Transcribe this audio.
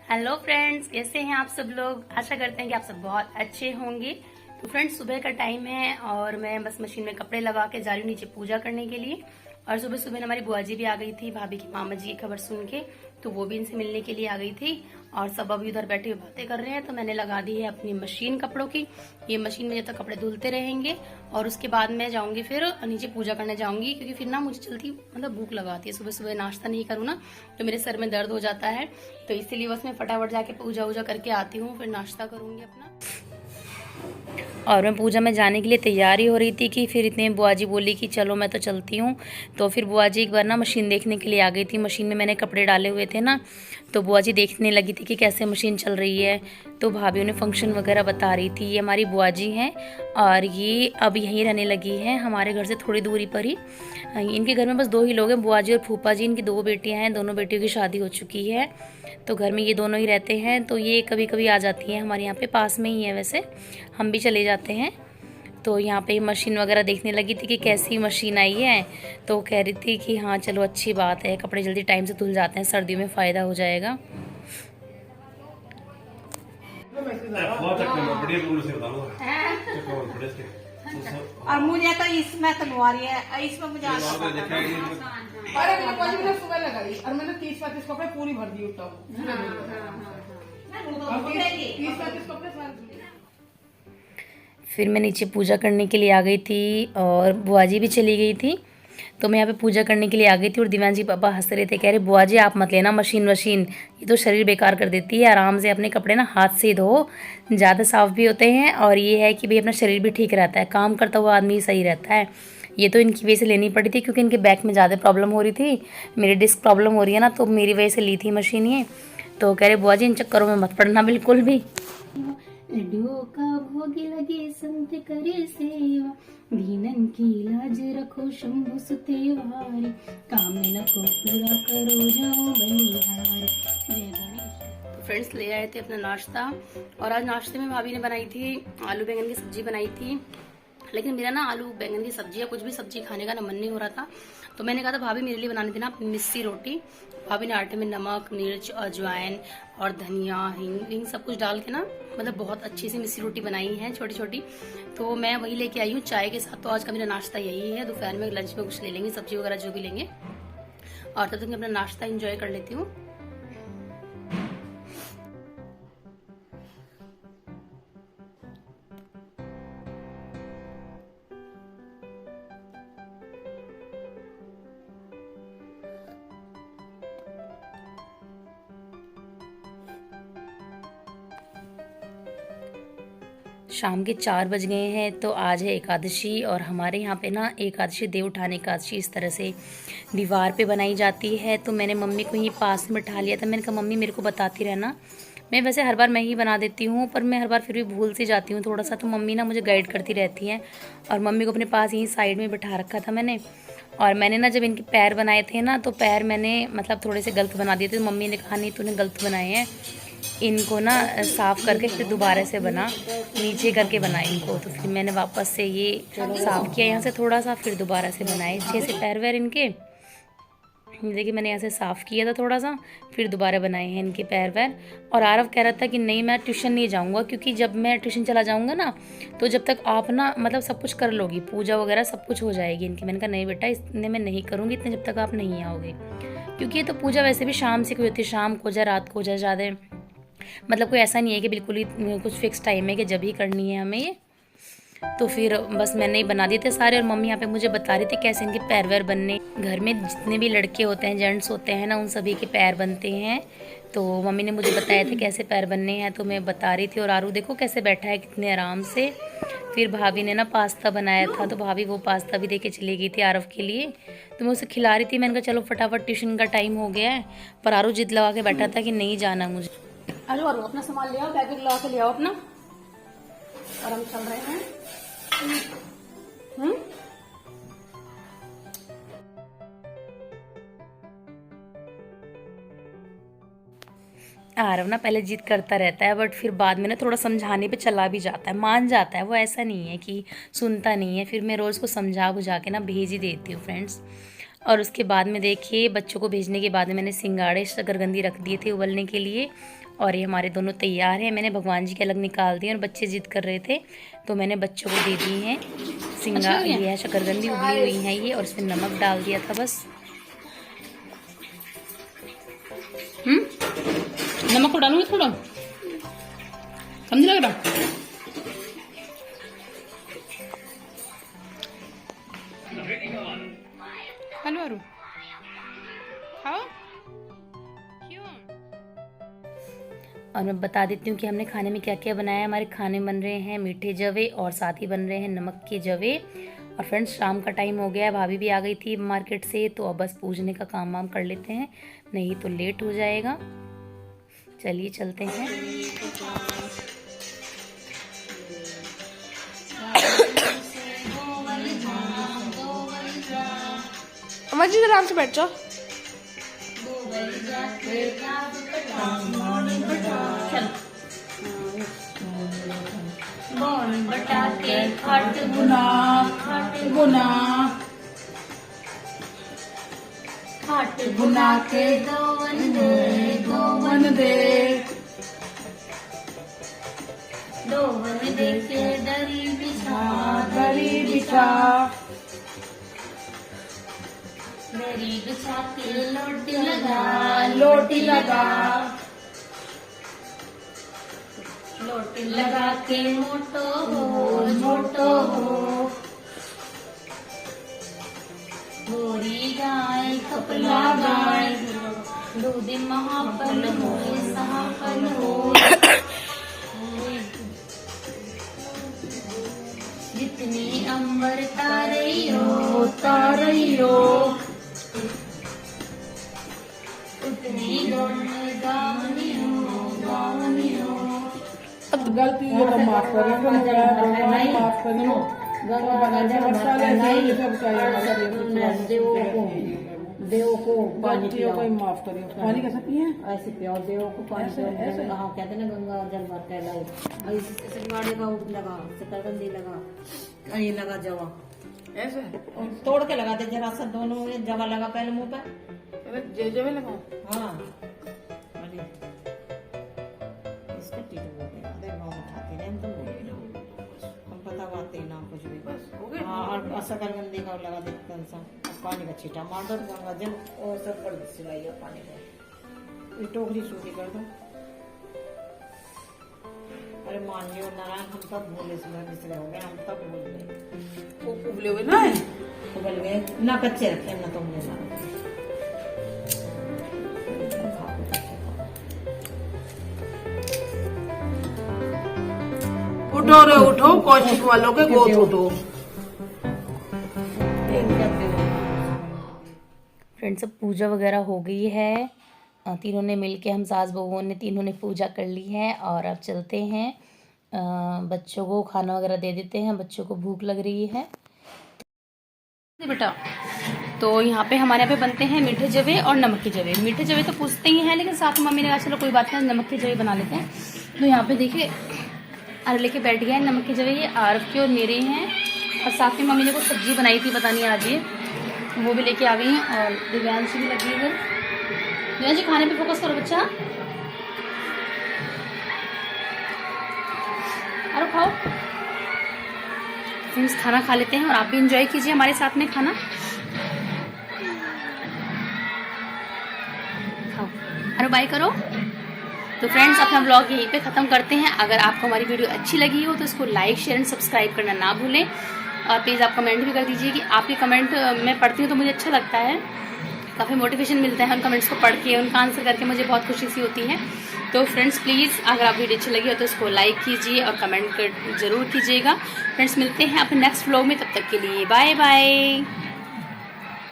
Hello friends, कैसे हैं आप सब लोग। आशा करते हैं कि आप सब बहुत अच्छे होंगे। तो फ्रेंड्स, सुबह का टाइम है और मैं बस मशीन में कपड़े लगा के जा रही हूँ नीचे पूजा करने के लिए। और सुबह सुबह हमारी बुआ जी भी आ गई थी, भाभी की मामा जी की खबर सुन के, तो वो भी इनसे मिलने के लिए आ गई थी। और सब अभी उधर बैठे हुए बातें कर रहे हैं। तो मैंने लगा दी है अपनी मशीन कपड़ों की। ये मशीन में जब तक कपड़े धुलते रहेंगे और उसके बाद मैं जाऊंगी फिर नीचे पूजा करने जाऊंगी, क्योंकि फिर ना मुझे जल्दी भूख लगाती है। सुबह सुबह नाश्ता नहीं करूँ ना तो मेरे सर में दर्द हो जाता है। तो इसीलिए बस मैं फटाफट जाके पूजा वूजा करके आती हूँ, फिर नाश्ता करूंगी अपना। और मैं पूजा में जाने के लिए तैयारी हो रही थी कि फिर इतने बुआ जी बोली कि चलो मैं तो चलती हूँ। तो फिर बुआ जी एक बार ना मशीन देखने के लिए आ गई थी। मशीन में मैंने कपड़े डाले हुए थे ना, तो बुआ जी देखने लगी थी कि कैसे मशीन चल रही है। तो भाभी उन्हें फंक्शन वगैरह बता रही थी। ये हमारी बुआ जी हैं और ये अब यहीं रहने लगी हैं हमारे घर से थोड़ी दूरी पर ही। इनके घर में बस दो ही लोग हैं, बुआ जी और फूफा जी। इनकी दो बेटियां हैं, दोनों बेटियों की शादी हो चुकी है। तो घर में ये दोनों ही रहते हैं। तो ये कभी कभी आ जाती हैं हमारे यहाँ पे, पास में ही है वैसे, हम भी चले जाते हैं। तो यहाँ पे मशीन वगैरह देखने लगी थी कि कैसी मशीन आई है। तो कह रही थी कि हाँ चलो अच्छी बात है, कपड़े जल्दी टाइम से धुल जाते हैं, सर्दियों में फ़ायदा हो जाएगा। और मुझे तो इसमें तो नुआरी है, इसमें मुझे अरे मैंने सुबह लगाई और मैंने 30-35 कपड़े पूरी भर दी उठा 30-35 कपड़े सारे। फिर मैं नीचे पूजा करने के लिए आ गई थी और बुआ जी भी चली गई थी। तो मैं यहाँ पे पूजा करने के लिए आ गई थी और दिव्यांश जी पापा हंस रहे थे, कह रहे बुआ जी आप मत लेना मशीन वशीन, ये तो शरीर बेकार कर देती है। आराम से अपने कपड़े ना हाथ से धो, ज़्यादा साफ भी होते हैं और ये है कि भाई अपना शरीर भी ठीक रहता है, काम करता हुआ आदमी सही रहता है। ये तो इनकी वजह से लेनी पड़ी थी क्योंकि इनके बैक में ज़्यादा प्रॉब्लम हो रही थी। मेरी डिस्क प्रॉब्लम हो रही है ना, तो मेरी वजह से ली थी मशीन ये। तो कह रहे बुआ जी इन चक्करों में मत पड़ना बिल्कुल भी। लड्डुओं का भोग लगे संत करे सेवा, दीनन की लाज रखो शंभु सुतेवारी, कामना को पूरा करो जाओ बलिहारी। जय गणेश। तो फ्रेंड्स, ले आए थे अपना नाश्ता और आज नाश्ते में भाभी ने बनाई थी आलू बैंगन की सब्जी बनाई थी। लेकिन मेरा ना आलू बैंगन की सब्जी या कुछ भी सब्जी खाने का ना मन नहीं हो रहा था। तो मैंने कहा था भाभी मेरे लिए बनानी थी ना मिस्सी रोटी। भाभी ने आटे में नमक, मिर्च, अजवाइन और धनिया, हिंग सब कुछ डाल के ना बहुत अच्छी सी मिस्सी रोटी बनाई है, छोटी छोटी। तो मैं वही लेके आई हूँ चाय के साथ। तो आज का मेरा नाश्ता यही है। दोपहर में लंच में कुछ ले लेंगे, सब्जी वगैरह जो भी लेंगे, और तब तक मैं अपना नाश्ता इंजॉय कर लेती हूँ। शाम के 4 बज गए हैं। तो आज है एकादशी और हमारे यहाँ पे ना एकादशी, देव उठान एकादशी इस तरह से दीवार पे बनाई जाती है। तो मैंने मम्मी को यहीं पास में बिठा लिया था। मैंने कहा मम्मी मेरे को बताती रहना। मैं वैसे हर बार मैं ही बना देती हूँ, पर मैं हर बार फिर भी भूल से जाती हूँ थोड़ा सा। तो मम्मी ना मुझे गाइड करती रहती हैं और मम्मी को अपने पास यहीं साइड में बिठा रखा था मैंने। और मैंने ना जब इनके पैर बनाए थे ना, तो पैर मैंने थोड़े से गलत बना दिए थे। तो मम्मी ने कहा नहीं तूने गलत बनाए हैं, इनको ना साफ़ करके फिर दोबारा से बना, नीचे करके बना इनको। तो फिर मैंने वापस से ये साफ़ किया यहाँ से थोड़ा सा, फिर दोबारा से बनाए अच्छे से पैर वैर इनके। देखिए मैंने यहाँ से साफ़ किया था थोड़ा सा, फिर दोबारा बनाए हैं इनके पैर वैर। और आरव कह रहा था कि नहीं मैं ट्यूशन नहीं जाऊँगा, क्योंकि जब मैं ट्यूशन चला जाऊँगा ना तो जब तक आप ना सब कुछ कर लोगी, पूजा वगैरह सब कुछ हो जाएगी इनकी। मैंने कहा नहीं बेटा, इतने मैं नहीं करूँगी इतने जब तक आप नहीं आओगे, क्योंकि ये तो पूजा वैसे भी शाम से कोई होती है, शाम को जाए रात को जाए, ज़्यादा कोई ऐसा नहीं है कि बिल्कुल ही कुछ फिक्स टाइम है कि जब ही करनी है हमें ये। तो फिर बस मैंने ही बना दिए थे सारे। और मम्मी यहाँ पे मुझे बता रही थी कैसे इनके पैर वैर बनने। घर में जितने भी लड़के होते हैं, जेंट्स होते हैं ना, उन सभी के पैर बनते हैं। तो मम्मी ने मुझे बताया था कैसे पैर बनने हैं, तो मैं बता रही थी। और आरू देखो कैसे बैठा है कितने आराम से। फिर भाभी ने ना पास्ता बनाया था, तो भाभी वो पास्ता भी दे के चली गई थी आरव के लिए। तो मैं उसे खिला रही थी। मैंने कहा चलो फटाफट ट्यूशन का टाइम हो गया है, पर आरू जिद लगा के बैठा था कि नहीं जाना मुझे। आलू आलू अपना सामान ले आओ, बैग लगा के ले आओ अपना, और हम चल रहे हैं। आरव ना पहले जिद करता रहता है, बट फिर बाद में ना थोड़ा समझाने पे चला भी जाता है, मान जाता है वो, ऐसा नहीं है कि सुनता नहीं है। फिर मैं रोज़ को समझा बुझा के ना भेज ही देती हूँ फ्रेंड्स। और उसके बाद में देखिए बच्चों को भेजने के बाद में मैंने सिंगाड़े शकरकंदी रख दिए थे उबलने के लिए। और ये हमारे दोनों तैयार हैं। मैंने भगवान जी के अलग निकाल दिए और बच्चे जिद कर रहे थे तो मैंने बच्चों को दे दी हैं। सिंगा ये है शकरकंदी उबली हुई है ये, और इसमें नमक डाल दिया था बस। नमक को डालूंगी थोड़ा, समझ लग रहा। हेलो अरु, खाओ। और मैं बता देती हूँ कि हमने खाने में क्या क्या बनाया है। हमारे खाने बन रहे हैं मीठे जवे और साथ ही बन रहे हैं नमक के जवे। और फ्रेंड्स शाम का टाइम हो गया है, भाभी भी आ गई थी मार्केट से, तो अब बस पूजने का काम वाम कर लेते हैं, नहीं तो लेट हो जाएगा। चलिए चलते हैं। अम्मा जी आराम से बैठ जाओ। बटाके खट गुना गुना खट गुना के दोवन मन दे के डरी बिछा गरी बिछा दरी बिछा के लोटी लगा लोटी लगा के मोटो हो गोरी गाय कपला गाय दूध महापन हो सहापन हो जितनी अंबर तारइयो उतनी गावनी हो। अब गलती ये तो माफ करें, माफ करें। देव को पानी गलतियों को ही माफ करिए। पानी कैसे पिए? ऐसे पियो, देव को पानी पियो। हाँ कहते ना गंगा जल भर कहलाई। ऐसे गाड़ी का लगा, शकरकंदी लगा, ये लगा जवा ऐसे तोड़ के लगा दे जरा सा, दोनों में जवा लगा पहले मुंह पे। जब लगाओ। हाँ अरे इसका टीटू हो गया, देख गाँव में खाते नहीं हम, तो हम पता बात ना कुछ भी बस हो गया। हाँ और शकरकंदी का लगा दे सा, पानी का छींटा मार दो गंगा जल और सब कर सिलाई पानी का। ये टोकरी सूखी कर दो। अरे मान लियो नारायण, हम तब भूले से हो गए, हम तब भूल गए। उबले हुए ना उबल गए ना, कच्चे रखे ना तुमने ना। उठो रे उठो, कौशिक वालों के गोद उठो। फ्रेंड्स अब पूजा वगैरह हो गई है, तीनों ने मिलके, हम सास बहुओं ने तीनों ने पूजा कर ली है। और अब चलते हैं, बच्चों को खाना वगैरह दे देते हैं, बच्चों को भूख लग रही है बेटा। तो यहाँ पे हमारे यहाँ पे बनते हैं मीठे जवे और नमक के जवे। मीठे जवे तो पूछते ही हैं, लेकिन साथ में मम्मी ने कहा चलो कोई बात नहीं नमक के जवे बना लेते हैं। तो यहाँ पे देखिए आर लेके बैठ गया है नमक के जवे, ये आरव के और मेरे हैं। और साथ में मम्मी ने कुछ सब्जी बनाई थी, पता नहीं आज ये, वो भी लेके आ गई हैं। और दिव्यांशी भी लगी है। दिव्यांशी खाने पे फोकस करो बच्चा, अरे खाओ। फ्रेंड्स खाना खा लेते हैं और आप भी एंजॉय कीजिए हमारे साथ में खाना। खाओ, अरे बाय करो। तो फ्रेंड्स अपना ब्लॉग यहीं पे ख़त्म करते हैं। अगर आपको हमारी वीडियो अच्छी लगी हो तो इसको लाइक शेयर एंड सब्सक्राइब करना ना भूलें। और प्लीज़ आप कमेंट भी कर दीजिए कि आपके कमेंट मैं पढ़ती हूँ तो मुझे अच्छा लगता है, काफ़ी मोटिवेशन मिलता है उन कमेंट्स को पढ़ के, उनका आंसर करके मुझे बहुत खुशी सी होती है। तो फ्रेंड्स प्लीज़ अगर आप वीडियो अच्छी लगी हो तो इसको लाइक कीजिए और कमेंट ज़रूर कीजिएगा। फ्रेंड्स मिलते हैं अपने नेक्स्ट व्लॉग में, तब तक के लिए बाय बाय।